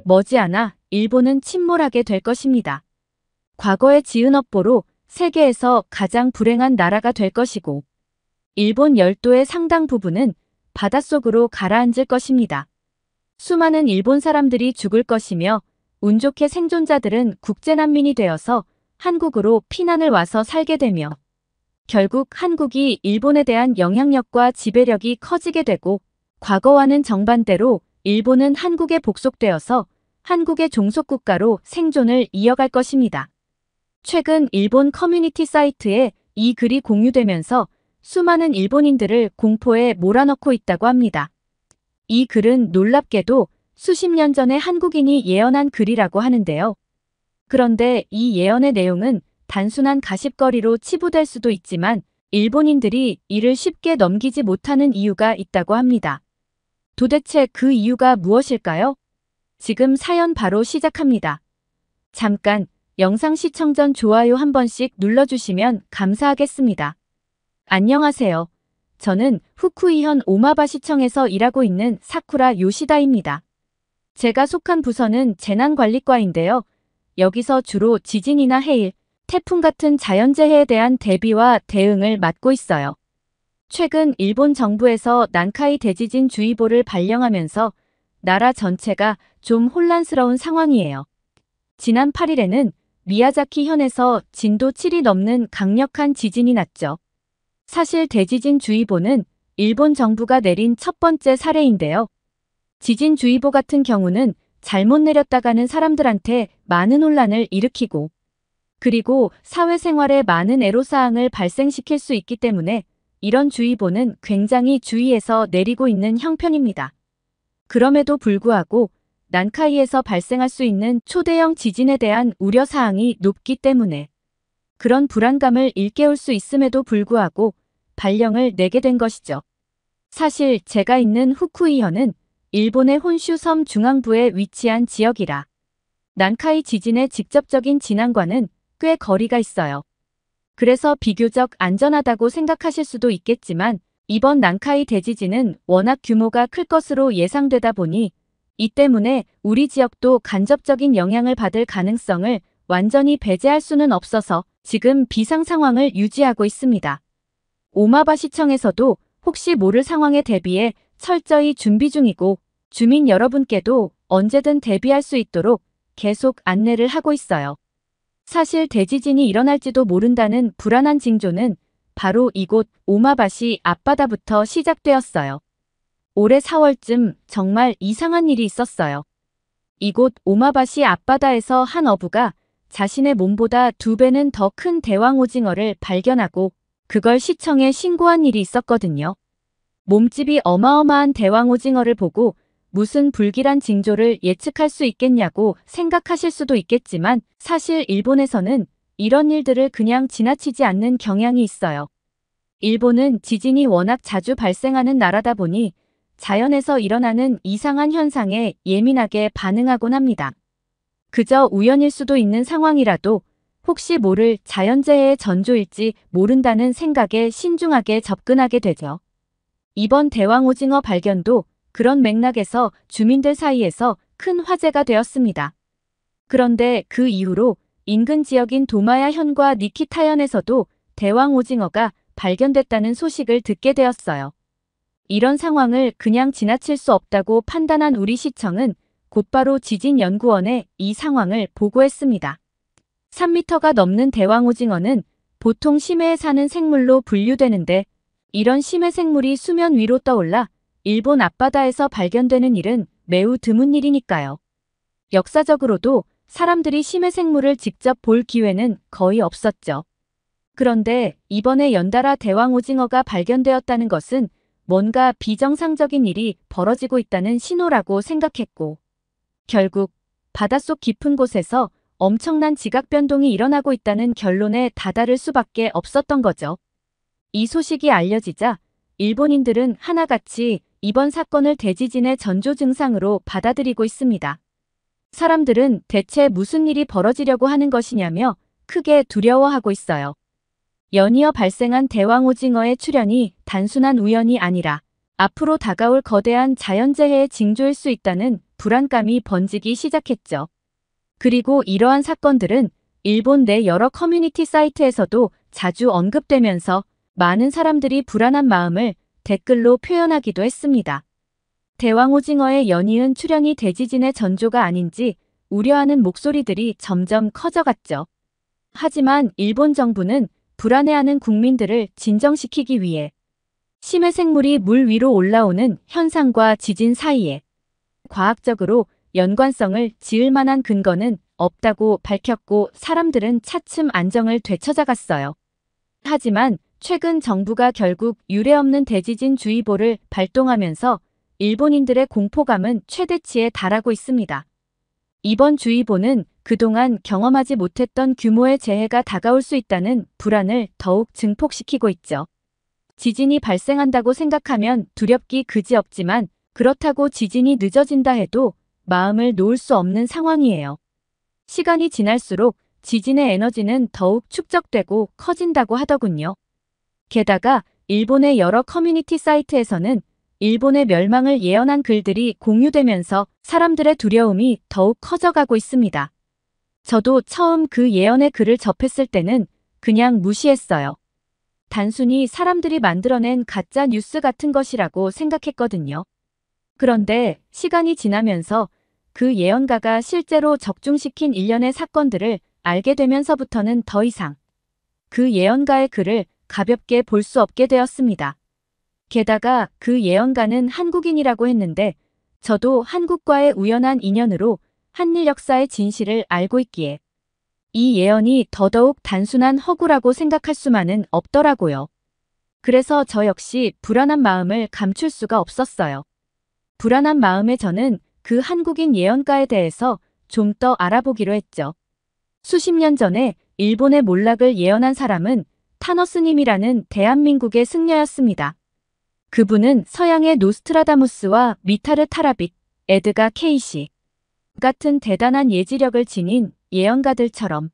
머지않아 일본은 침몰하게 될 것입니다. 과거에 지은 업보로 세계에서 가장 불행한 나라가 될 것이고 일본 열도의 상당 부분은 바닷속으로 가라앉을 것입니다. 수많은 일본 사람들이 죽을 것이며 운 좋게 생존자들은 국제난민이 되어서 한국으로 피난을 와서 살게 되며 결국 한국이 일본에 대한 영향력과 지배력이 커지게 되고 과거와는 정반대로 일본은 한국에 복속되어서 한국의 종속국가로 생존을 이어갈 것입니다. 최근 일본 커뮤니티 사이트에 이 글이 공유되면서 수많은 일본인들을 공포에 몰아넣고 있다고 합니다. 이 글은 놀랍게도 수십 년 전에 한국인이 예언한 글이라고 하는데요. 그런데 이 예언의 내용은 단순한 가십거리로 치부될 수도 있지만 일본인들이 이를 쉽게 넘기지 못하는 이유가 있다고 합니다. 도대체 그 이유가 무엇일까요? 지금 사연 바로 시작합니다. 잠깐 영상 시청 전 좋아요 한 번씩 눌러주시면 감사하겠습니다. 안녕하세요. 저는 후쿠이현 오마바시청에서 일하고 있는 사쿠라 요시다입니다. 제가 속한 부서는 재난관리과인데요. 여기서 주로 지진이나 해일, 태풍 같은 자연재해에 대한 대비와 대응을 맡고 있어요. 최근 일본 정부에서 난카이 대지진 주의보를 발령하면서 나라 전체가 좀 혼란스러운 상황이에요. 지난 8일에는 미야자키 현에서 진도 7이 넘는 강력한 지진이 났죠. 사실 대지진 주의보는 일본 정부가 내린 첫 번째 사례인데요. 지진주의보 같은 경우는 잘못 내렸다가는 사람들한테 많은 혼란을 일으키고 그리고 사회생활에 많은 애로사항을 발생시킬 수 있기 때문에 이런 주의보는 굉장히 주의해서 내리고 있는 형편입니다. 그럼에도 불구하고 난카이에서 발생할 수 있는 초대형 지진에 대한 우려사항이 높기 때문에 그런 불안감을 일깨울 수 있음에도 불구하고 발령을 내게 된 것이죠. 사실 제가 있는 후쿠이현은 일본의 혼슈 섬 중앙부에 위치한 지역이라 난카이 지진의 직접적인 진앙과는 꽤 거리가 있어요. 그래서 비교적 안전하다고 생각하실 수도 있겠지만 이번 난카이 대지진은 워낙 규모가 클 것으로 예상되다 보니 이 때문에 우리 지역도 간접적인 영향을 받을 가능성을 완전히 배제할 수는 없어서 지금 비상 상황을 유지하고 있습니다. 오마바시청에서도 혹시 모를 상황에 대비해 철저히 준비 중이고 주민 여러분께도 언제든 대비할 수 있도록 계속 안내를 하고 있어요. 사실 대지진이 일어날지도 모른다는 불안한 징조는 바로 이곳 오마바시 앞바다부터 시작되었어요. 올해 4월쯤 정말 이상한 일이 있었어요. 이곳 오마바시 앞바다에서 한 어부가 자신의 몸보다 2배는 더 큰 대왕 오징어를 발견하고 그걸 시청에 신고한 일이 있었거든요. 몸집이 어마어마한 대왕 오징어를 보고 무슨 불길한 징조를 예측할 수 있겠냐고 생각하실 수도 있겠지만 사실 일본에서는 이런 일들을 그냥 지나치지 않는 경향이 있어요. 일본은 지진이 워낙 자주 발생하는 나라다 보니 자연에서 일어나는 이상한 현상에 예민하게 반응하곤 합니다. 그저 우연일 수도 있는 상황이라도 혹시 모를 자연재해의 전조일지 모른다는 생각에 신중하게 접근하게 되죠. 이번 대왕 오징어 발견도 그런 맥락에서 주민들 사이에서 큰 화제가 되었습니다. 그런데 그 이후로 인근 지역인 도마야현과 니키타현에서도 대왕 오징어가 발견됐다는 소식을 듣게 되었어요. 이런 상황을 그냥 지나칠 수 없다고 판단한 우리 시청은 곧바로 지진연구원에 이 상황을 보고했습니다. 3m가 넘는 대왕 오징어는 보통 심해에 사는 생물로 분류되는데 이런 심해 생물이 수면 위로 떠올라 일본 앞바다에서 발견되는 일은 매우 드문 일이니까요. 역사적으로도 사람들이 심해 생물을 직접 볼 기회는 거의 없었죠. 그런데 이번에 연달아 대왕 오징어가 발견되었다는 것은 뭔가 비정상적인 일이 벌어지고 있다는 신호라고 생각했고 결국 바닷속 깊은 곳에서 엄청난 지각 변동이 일어나고 있다는 결론에 다다를 수밖에 없었던 거죠. 이 소식이 알려지자 일본인들은 하나같이 이번 사건을 대지진의 전조 증상으로 받아들이고 있습니다. 사람들은 대체 무슨 일이 벌어지려고 하는 것이냐며 크게 두려워하고 있어요. 연이어 발생한 대왕 오징어의 출현이 단순한 우연이 아니라 앞으로 다가올 거대한 자연재해의 징조일 수 있다는 불안감이 번지기 시작했죠. 그리고 이러한 사건들은 일본 내 여러 커뮤니티 사이트에서도 자주 언급되면서 많은 사람들이 불안한 마음을 댓글로 표현하기도 했습니다. 대왕오징어의 연이은 출현이 대지진의 전조가 아닌지 우려하는 목소리들이 점점 커져갔죠. 하지만 일본 정부는 불안해하는 국민들을 진정시키기 위해 심해 생물이 물 위로 올라오는 현상과 지진 사이에 과학적으로 연관성을 지을 만한 근거는 없다고 밝혔고 사람들은 차츰 안정을 되찾아갔어요. 하지만 최근 정부가 결국 유례없는 대지진 주의보를 발동하면서 일본인들의 공포감은 최대치에 달하고 있습니다. 이번 주의보는 그동안 경험하지 못했던 규모의 재해가 다가올 수 있다는 불안을 더욱 증폭시키고 있죠. 지진이 발생한다고 생각하면 두렵기 그지없지만 그렇다고 지진이 늦어진다 해도 마음을 놓을 수 없는 상황이에요. 시간이 지날수록 지진의 에너지는 더욱 축적되고 커진다고 하더군요. 게다가 일본의 여러 커뮤니티 사이트에서는 일본의 멸망을 예언한 글들이 공유되면서 사람들의 두려움이 더욱 커져가고 있습니다. 저도 처음 그 예언의 글을 접했을 때는 그냥 무시했어요. 단순히 사람들이 만들어낸 가짜 뉴스 같은 것이라고 생각했거든요. 그런데 시간이 지나면서 그 예언가가 실제로 적중시킨 일련의 사건들을 알게 되면서부터는 더 이상 그 예언가의 글을 가볍게 볼 수 없게 되었습니다. 게다가 그 예언가는 한국인이라고 했는데 저도 한국과의 우연한 인연으로 한일 역사의 진실을 알고 있기에 이 예언이 더더욱 단순한 허구라고 생각할 수만은 없더라고요. 그래서 저 역시 불안한 마음을 감출 수가 없었어요. 불안한 마음에 저는 그 한국인 예언가에 대해서 좀 더 알아보기로 했죠. 수십 년 전에 일본의 몰락을 예언한 사람은 타너스님이라는 대한민국의 승려였습니다. 그분은 서양의 노스트라다무스와 미타르 타라빗, 에드가 케이시 같은 대단한 예지력을 지닌 예언가들처럼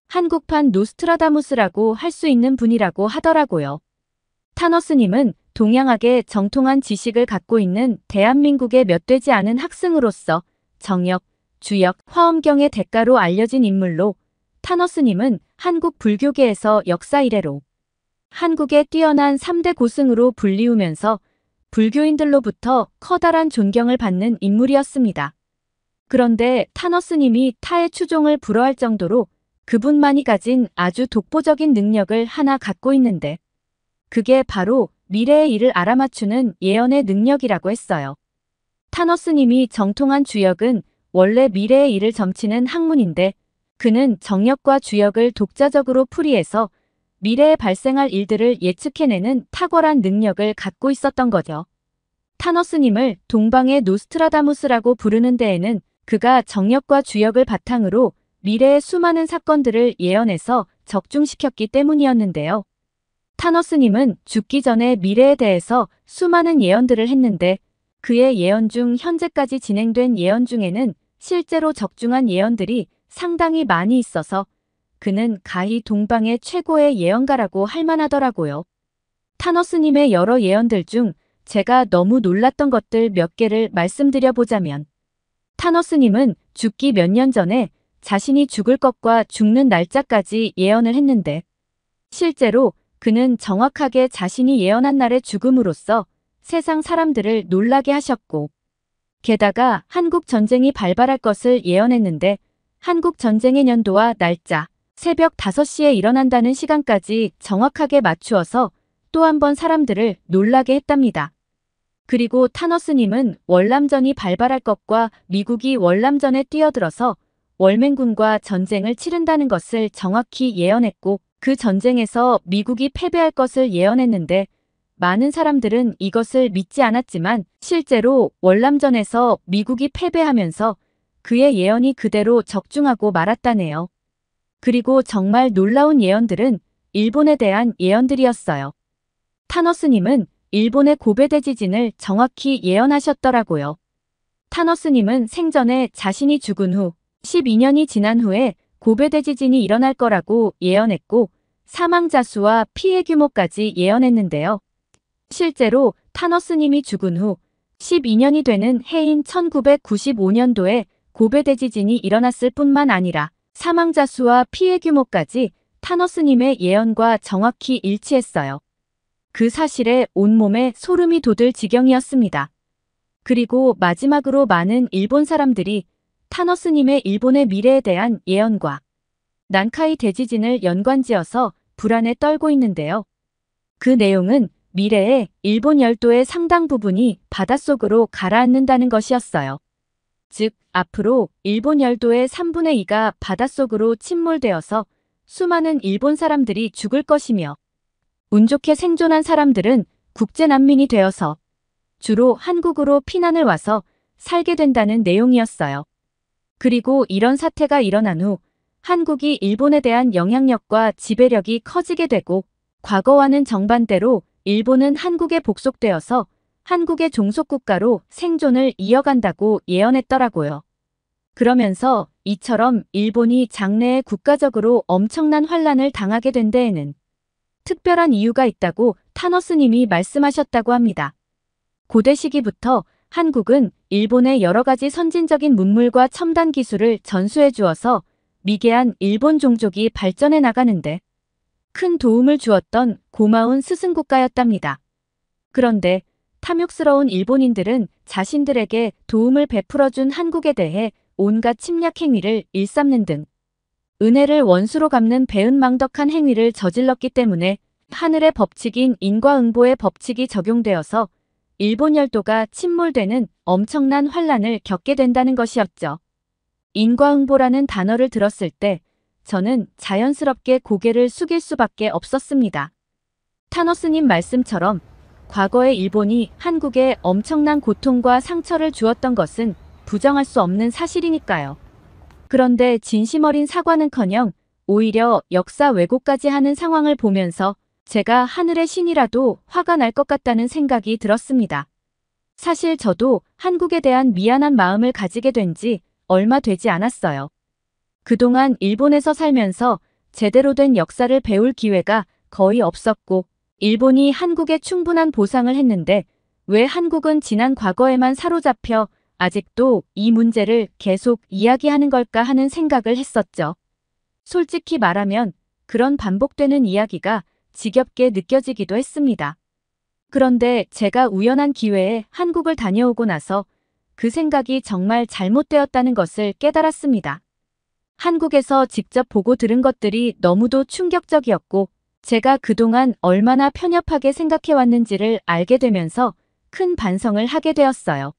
한국판 노스트라다무스라고 할 수 있는 분이라고 하더라고요. 타너스님은 동양학의 정통한 지식을 갖고 있는 대한민국의 몇 되지 않은 학생으로서 정역, 주역, 화엄경의 대가로 알려진 인물로 타너스님은 한국 불교계에서 역사 이래로 한국의 뛰어난 3대 고승으로 불리우면서 불교인들로부터 커다란 존경을 받는 인물이었습니다. 그런데 타너스님이 타의 추종을 불허할 정도로 그분만이 가진 아주 독보적인 능력을 하나 갖고 있는데 그게 바로 미래의 일을 알아맞추는 예언의 능력이라고 했어요. 타너스님이 정통한 주역은 원래 미래의 일을 점치는 학문인데 그는 정역과 주역을 독자적으로 풀이해서 미래에 발생할 일들을 예측해내는 탁월한 능력을 갖고 있었던 거죠. 타너스님을 동방의 노스트라다무스라고 부르는 데에는 그가 정역과 주역을 바탕으로 미래의 수많은 사건들을 예언해서 적중시켰기 때문이었는데요. 타너스님은 죽기 전에 미래에 대해서 수많은 예언들을 했는데 그의 예언 중 현재까지 진행된 예언 중에는 실제로 적중한 예언들이 상당히 많이 있어서 그는 가히 동방의 최고의 예언가라고 할 만하더라고요. 타너스님의 여러 예언들 중 제가 너무 놀랐던 것들 몇 개를 말씀드려보자면 타너스님은 죽기 몇 년 전에 자신이 죽을 것과 죽는 날짜까지 예언을 했는데 실제로 그는 정확하게 자신이 예언한 날의 죽음으로써 세상 사람들을 놀라게 하셨고 게다가 한국 전쟁이 발발할 것을 예언했는데 한국 전쟁의 년도와 날짜, 새벽 5시에 일어난다는 시간까지 정확하게 맞추어서 또 한 번 사람들을 놀라게 했답니다. 그리고 타너스님은 월남전이 발발할 것과 미국이 월남전에 뛰어들어서 월맹군과 전쟁을 치른다는 것을 정확히 예언했고 그 전쟁에서 미국이 패배할 것을 예언했는데 많은 사람들은 이것을 믿지 않았지만 실제로 월남전에서 미국이 패배하면서 그의 예언이 그대로 적중하고 말았다네요. 그리고 정말 놀라운 예언들은 일본에 대한 예언들이었어요. 타너스님은 일본의 고베 대지진을 정확히 예언하셨더라고요. 타너스님은 생전에 자신이 죽은 후 12년이 지난 후에 고베 대지진이 일어날 거라고 예언했고 사망자 수와 피해 규모까지 예언했는데요. 실제로 타노 스님이 죽은 후 12년이 되는 해인 1995년도에 고베 대지진이 일어났을 뿐만 아니라 사망자 수와 피해 규모까지 타노 스님의 예언과 정확히 일치했어요. 그 사실에 온몸에 소름이 돋을 지경이었습니다. 그리고 마지막으로 많은 일본 사람들이 타노 스님의 일본의 미래에 대한 예언과 난카이 대지진을 연관지어서 불안에 떨고 있는데요. 그 내용은 미래에 일본 열도의 상당 부분이 바닷속으로 가라앉는다는 것이었어요. 즉, 앞으로 일본 열도의 3분의 2가 바닷속으로 침몰되어서 수많은 일본 사람들이 죽을 것이며 운 좋게 생존한 사람들은 국제난민이 되어서 주로 한국으로 피난을 와서 살게 된다는 내용이었어요. 그리고 이런 사태가 일어난 후 한국이 일본에 대한 영향력과 지배력이 커지게 되고 과거와는 정반대로 일본은 한국에 복속되어서 한국의 종속국가로 생존을 이어간다고 예언했더라고요. 그러면서 이처럼 일본이 장래에 국가적으로 엄청난 환란을 당하게 된 데에는 특별한 이유가 있다고 타노 스님이 말씀하셨다고 합니다. 고대 시기부터 한국은 일본의 여러 가지 선진적인 문물과 첨단 기술을 전수해 주어서 미개한 일본 종족이 발전해 나가는데 큰 도움을 주었던 고마운 스승국가였답니다. 그런데 탐욕스러운 일본인들은 자신들에게 도움을 베풀어준 한국에 대해 온갖 침략 행위를 일삼는 등 은혜를 원수로 갚는 배은망덕한 행위를 저질렀기 때문에 하늘의 법칙인 인과응보의 법칙이 적용되어서 일본 열도가 침몰되는 엄청난 환란을 겪게 된다는 것이었죠. 인과응보라는 단어를 들었을 때 저는 자연스럽게 고개를 숙일 수밖에 없었습니다. 타노 스님 말씀처럼 과거에 일본이 한국에 엄청난 고통과 상처를 주었던 것은 부정할 수 없는 사실이니까요. 그런데 진심 어린 사과는커녕 오히려 역사 왜곡까지 하는 상황을 보면서 제가 하늘의 신이라도 화가 날 것 같다는 생각이 들었습니다. 사실 저도 한국에 대한 미안한 마음을 가지게 된 지 얼마 되지 않았어요. 그동안 일본에서 살면서 제대로 된 역사를 배울 기회가 거의 없었고 일본이 한국에 충분한 보상을 했는데 왜 한국은 지난 과거에만 사로잡혀 아직도 이 문제를 계속 이야기하는 걸까 하는 생각을 했었죠. 솔직히 말하면 그런 반복되는 이야기가 지겹게 느껴지기도 했습니다. 그런데 제가 우연한 기회에 한국을 다녀오고 나서 그 생각이 정말 잘못되었다는 것을 깨달았습니다. 한국에서 직접 보고 들은 것들이 너무도 충격적이었고 제가 그동안 얼마나 편협하게 생각해왔는지를 알게 되면서 큰 반성을 하게 되었어요.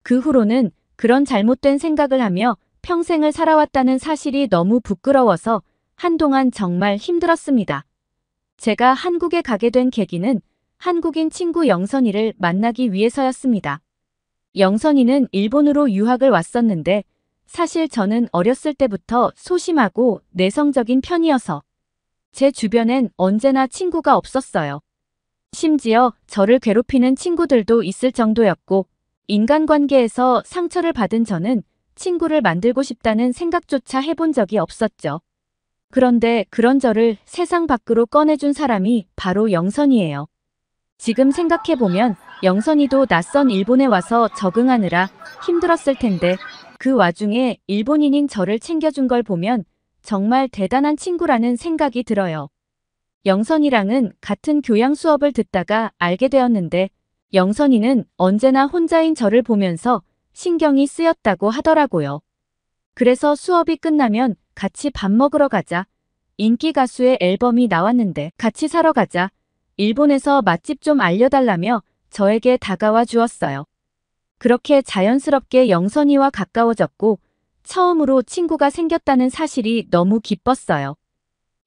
그 후로는 그런 잘못된 생각을 하며 평생을 살아왔다는 사실이 너무 부끄러워서 한동안 정말 힘들었습니다. 제가 한국에 가게 된 계기는 한국인 친구 영선이를 만나기 위해서였습니다. 영선이는 일본으로 유학을 왔었는데 사실 저는 어렸을 때부터 소심하고 내성적인 편이어서 제 주변엔 언제나 친구가 없었어요. 심지어 저를 괴롭히는 친구들도 있을 정도였고 인간관계에서 상처를 받은 저는 친구를 만들고 싶다는 생각조차 해본 적이 없었죠. 그런데 그런 저를 세상 밖으로 꺼내준 사람이 바로 영선이에요. 지금 생각해보면 영선이도 낯선 일본에 와서 적응하느라 힘들었을 텐데 그 와중에 일본인인 저를 챙겨준 걸 보면 정말 대단한 친구라는 생각이 들어요. 영선이랑은 같은 교양 수업을 듣다가 알게 되었는데 영선이는 언제나 혼자인 저를 보면서 신경이 쓰였다고 하더라고요. 그래서 수업이 끝나면 같이 밥 먹으러 가자. 인기 가수의 앨범이 나왔는데 같이 사러 가자. 일본에서 맛집 좀 알려달라며 저에게 다가와 주었어요. 그렇게 자연스럽게 영선이와 가까워졌고 처음으로 친구가 생겼다는 사실이 너무 기뻤어요.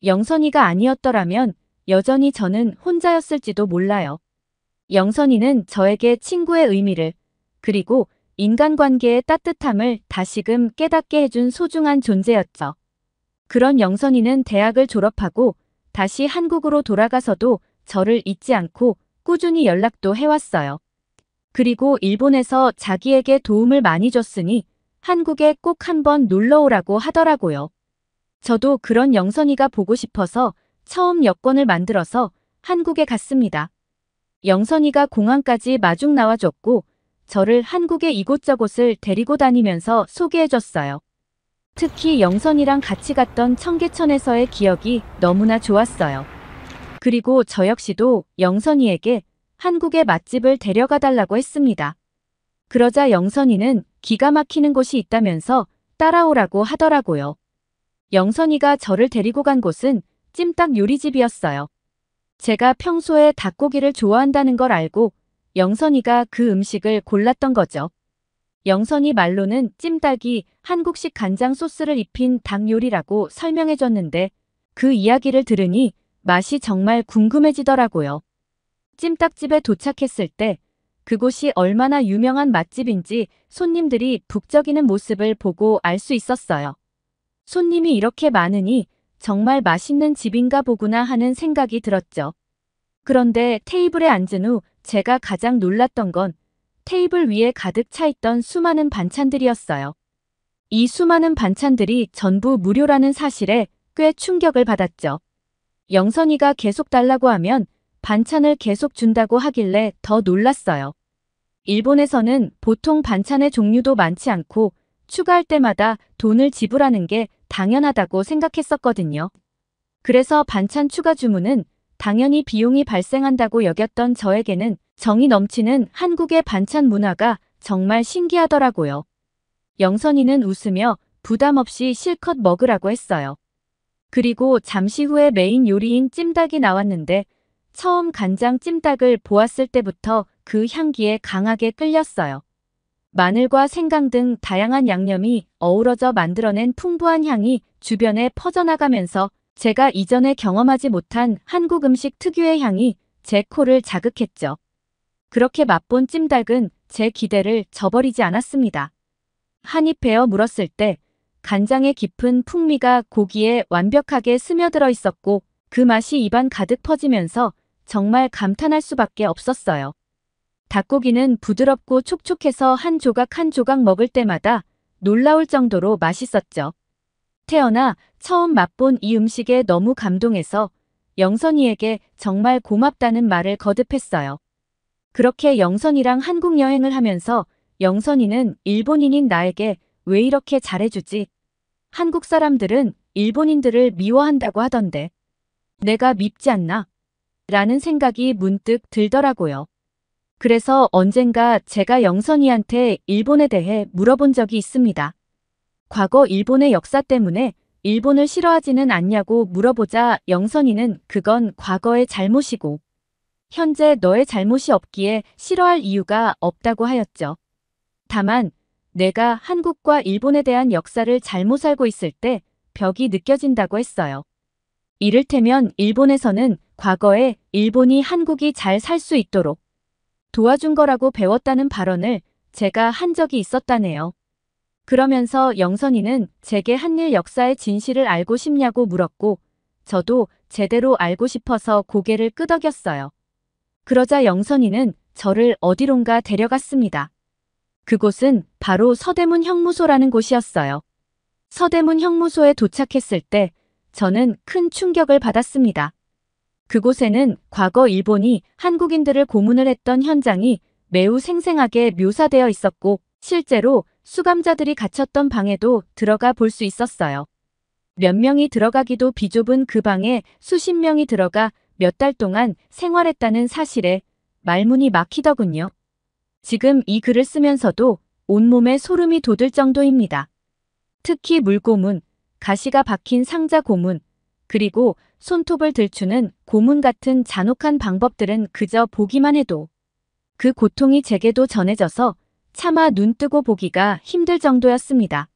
영선이가 아니었더라면 여전히 저는 혼자였을지도 몰라요. 영선이는 저에게 친구의 의미를 그리고 인간관계의 따뜻함을 다시금 깨닫게 해준 소중한 존재였죠. 그런 영선이는 대학을 졸업하고 다시 한국으로 돌아가서도 저를 잊지 않고 꾸준히 연락도 해왔어요. 그리고 일본에서 자기에게 도움을 많이 줬으니 한국에 꼭 한번 놀러 오라고 하더라고요. 저도 그런 영선이가 보고 싶어서 처음 여권을 만들어서 한국에 갔습니다. 영선이가 공항까지 마중 나와줬고 저를 한국의 이곳저곳을 데리고 다니면서 소개해줬어요. 특히 영선이랑 같이 갔던 청계천에서의 기억이 너무나 좋았어요. 그리고 저 역시도 영선이에게 한국의 맛집을 데려가 달라고 했습니다. 그러자 영선이는 기가 막히는 곳이 있다면서 따라오라고 하더라고요. 영선이가 저를 데리고 간 곳은 찜닭 요리집이었어요. 제가 평소에 닭고기를 좋아한다는 걸 알고 영선이가 그 음식을 골랐던 거죠. 영선이 말로는 찜닭이 한국식 간장 소스를 입힌 닭 요리라고 설명해줬는데 그 이야기를 들으니 맛이 정말 궁금해지더라고요. 찜닭집에 도착했을 때 그곳이 얼마나 유명한 맛집인지 손님들이 북적이는 모습을 보고 알 수 있었어요. 손님이 이렇게 많으니 정말 맛있는 집인가 보구나 하는 생각이 들었죠. 그런데 테이블에 앉은 후 제가 가장 놀랐던 건 테이블 위에 가득 차 있던 수많은 반찬들이었어요. 이 수많은 반찬들이 전부 무료라는 사실에 꽤 충격을 받았죠. 영선이가 계속 달라고 하면 반찬을 계속 준다고 하길래 더 놀랐어요. 일본에서는 보통 반찬의 종류도 많지 않고 추가할 때마다 돈을 지불하는 게 당연하다고 생각했었거든요. 그래서 반찬 추가 주문은 당연히 비용이 발생한다고 여겼던 저에게는 정이 넘치는 한국의 반찬 문화가 정말 신기하더라고요. 영선이는 웃으며 부담 없이 실컷 먹으라고 했어요. 그리고 잠시 후에 메인 요리인 찜닭이 나왔는데 처음 간장 찜닭을 보았을 때부터 그 향기에 강하게 끌렸어요. 마늘과 생강 등 다양한 양념이 어우러져 만들어낸 풍부한 향이 주변에 퍼져나가면서 제가 이전에 경험하지 못한 한국 음식 특유의 향이 제 코를 자극했죠. 그렇게 맛본 찜닭은 제 기대를 저버리지 않았습니다. 한입 베어 물었을 때 간장의 깊은 풍미가 고기에 완벽하게 스며들어 있었고 그 맛이 입안 가득 퍼지면서 정말 감탄할 수밖에 없었어요. 닭고기는 부드럽고 촉촉해서 한 조각 한 조각 먹을 때마다 놀라울 정도로 맛있었죠. 태어나 처음 맛본 이 음식에 너무 감동해서 영선이에게 정말 고맙다는 말을 거듭했어요. 그렇게 영선이랑 한국 여행을 하면서 영선이는 일본인인 나에게 왜 이렇게 잘해주지? 한국 사람들은 일본인들을 미워한다고 하던데 내가 밉지 않나? 라는 생각이 문득 들더라고요. 그래서 언젠가 제가 영선이한테 일본에 대해 물어본 적이 있습니다. 과거 일본의 역사 때문에 일본을 싫어하지는 않냐고 물어보자 영선이는 그건 과거의 잘못이고 현재 너의 잘못이 없기에 싫어할 이유가 없다고 하였죠. 다만 내가 한국과 일본에 대한 역사를 잘못 알고 있을 때 벽이 느껴진다고 했어요. 이를테면 일본에서는 과거에 일본이 한국이 잘 살 수 있도록 도와준 거라고 배웠다는 발언을 제가 한 적이 있었다네요. 그러면서 영선이는 제게 한일 역사의 진실을 알고 싶냐고 물었고 저도 제대로 알고 싶어서 고개를 끄덕였어요. 그러자 영선이는 저를 어디론가 데려갔습니다. 그곳은 바로 서대문 형무소라는 곳이었어요. 서대문 형무소에 도착했을 때 저는 큰 충격을 받았습니다. 그곳에는 과거 일본이 한국인들을 고문을 했던 현장이 매우 생생하게 묘사되어 있었고 실제로 수감자들이 갇혔던 방에도 들어가 볼 수 있었어요. 몇 명이 들어가기도 비좁은 그 방에 수십 명이 들어가 몇 달 동안 생활했다는 사실에 말문이 막히더군요. 지금 이 글을 쓰면서도 온몸에 소름이 돋을 정도입니다. 특히 물고문, 가시가 박힌 상자 고문, 그리고 손톱을 들추는 고문 같은 잔혹한 방법들은 그저 보기만 해도 그 고통이 제게도 전해져서 차마 눈 뜨고 보기가 힘들 정도였습니다.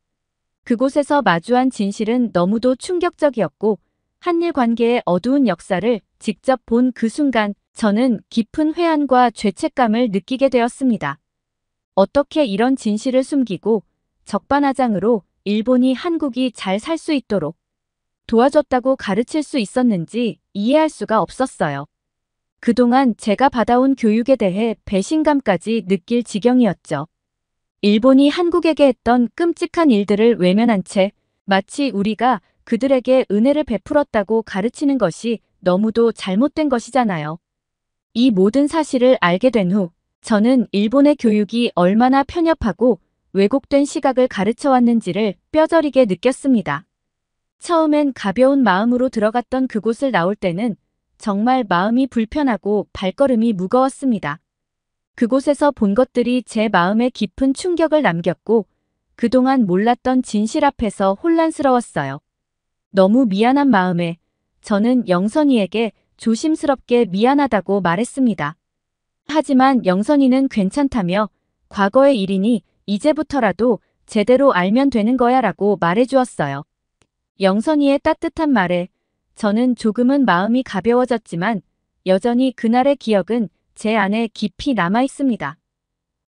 그곳에서 마주한 진실은 너무도 충격적이었고 한일 관계의 어두운 역사를 직접 본 그 순간 저는 깊은 회한과 죄책감을 느끼게 되었습니다. 어떻게 이런 진실을 숨기고 적반하장으로 일본이 한국이 잘 살 수 있도록 도와줬다고 가르칠 수 있었는지 이해할 수가 없었어요. 그동안 제가 받아온 교육에 대해 배신감까지 느낄 지경이었죠. 일본이 한국에게 했던 끔찍한 일들을 외면한 채 마치 우리가 그들에게 은혜를 베풀었다고 가르치는 것이 너무도 잘못된 것이잖아요. 이 모든 사실을 알게 된 후 저는 일본의 교육이 얼마나 편협하고 왜곡된 시각을 가르쳐 왔는지를 뼈저리게 느꼈습니다. 처음엔 가벼운 마음으로 들어갔던 그곳을 나올 때는 정말 마음이 불편하고 발걸음이 무거웠습니다. 그곳에서 본 것들이 제 마음에 깊은 충격을 남겼고 그동안 몰랐던 진실 앞에서 혼란스러웠어요. 너무 미안한 마음에 저는 영선이에게 조심스럽게 미안하다고 말했습니다. 하지만 영선이는 괜찮다며 과거의 일이니 이제부터라도 제대로 알면 되는 거야 라고 말해주었어요. 영선이의 따뜻한 말에 저는 조금은 마음이 가벼워졌지만 여전히 그날의 기억은 제 안에 깊이 남아 있습니다.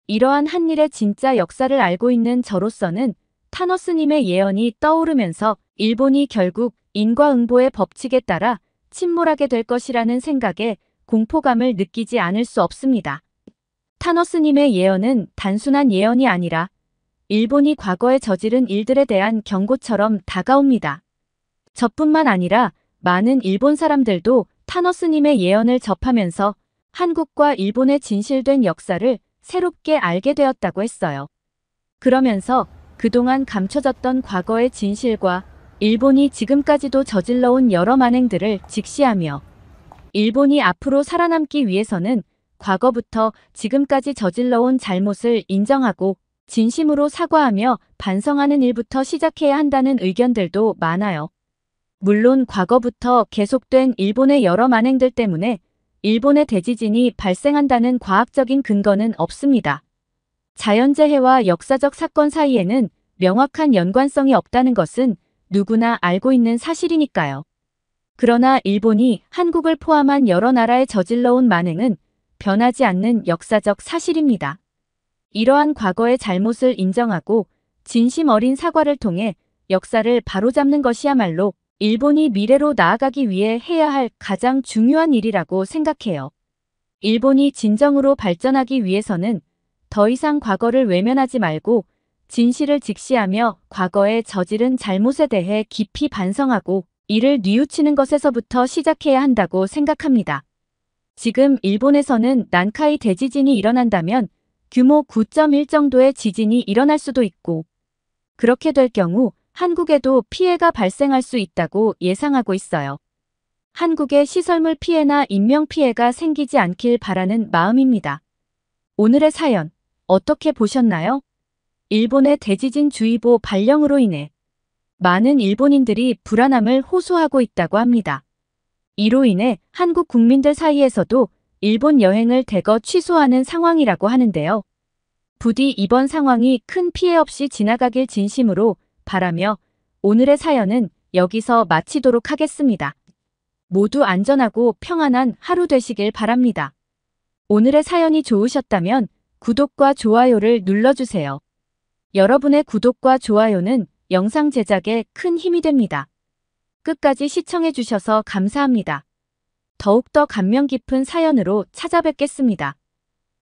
이러한 한 일의 진짜 역사를 알고 있는 저로서는 타노스님의 예언이 떠오르면서 일본이 결국 인과응보의 법칙에 따라 침몰하게 될 것이라는 생각에 공포감을 느끼지 않을 수 없습니다. 타노스님의 예언은 단순한 예언이 아니라 일본이 과거에 저지른 일들에 대한 경고처럼 다가옵니다. 저뿐만 아니라 많은 일본 사람들도 타노스님의 예언을 접하면서 한국과 일본의 진실된 역사를 새롭게 알게 되었다고 했어요. 그러면서 그동안 감춰졌던 과거의 진실과 일본이 지금까지도 저질러온 여러 만행들을 직시하며 일본이 앞으로 살아남기 위해서는 과거부터 지금까지 저질러온 잘못을 인정하고 진심으로 사과하며 반성하는 일부터 시작해야 한다는 의견들도 많아요. 물론 과거부터 계속된 일본의 여러 만행들 때문에 일본의 대지진이 발생한다는 과학적인 근거는 없습니다. 자연재해와 역사적 사건 사이에는 명확한 연관성이 없다는 것은 누구나 알고 있는 사실이니까요. 그러나 일본이 한국을 포함한 여러 나라에 저질러온 만행은 변하지 않는 역사적 사실입니다. 이러한 과거의 잘못을 인정하고 진심 어린 사과를 통해 역사를 바로잡는 것이야말로 일본이 미래로 나아가기 위해 해야 할 가장 중요한 일이라고 생각해요. 일본이 진정으로 발전하기 위해서는 더 이상 과거를 외면하지 말고 진실을 직시하며 과거에 저지른 잘못에 대해 깊이 반성하고 이를 뉘우치는 것에서부터 시작해야 한다고 생각합니다. 지금 일본에서는 난카이 대지진이 일어난다면 규모 9.1 정도의 지진이 일어날 수도 있고 그렇게 될 경우 한국에도 피해가 발생할 수 있다고 예상하고 있어요. 한국의 시설물 피해나 인명 피해가 생기지 않길 바라는 마음입니다. 오늘의 사연 어떻게 보셨나요? 일본의 대지진주의보 발령으로 인해 많은 일본인들이 불안함을 호소하고 있다고 합니다. 이로 인해 한국 국민들 사이에서도 일본 여행을 대거 취소하는 상황이라고 하는데요. 부디 이번 상황이 큰 피해 없이 지나가길 진심으로 바라며 오늘의 사연은 여기서 마치도록 하겠습니다. 모두 안전하고 평안한 하루 되시길 바랍니다. 오늘의 사연이 좋으셨다면 구독과 좋아요를 눌러주세요. 여러분의 구독과 좋아요는 영상 제작에 큰 힘이 됩니다. 끝까지 시청해주셔서 감사합니다. 더욱더 감명 깊은 사연으로 찾아뵙겠습니다.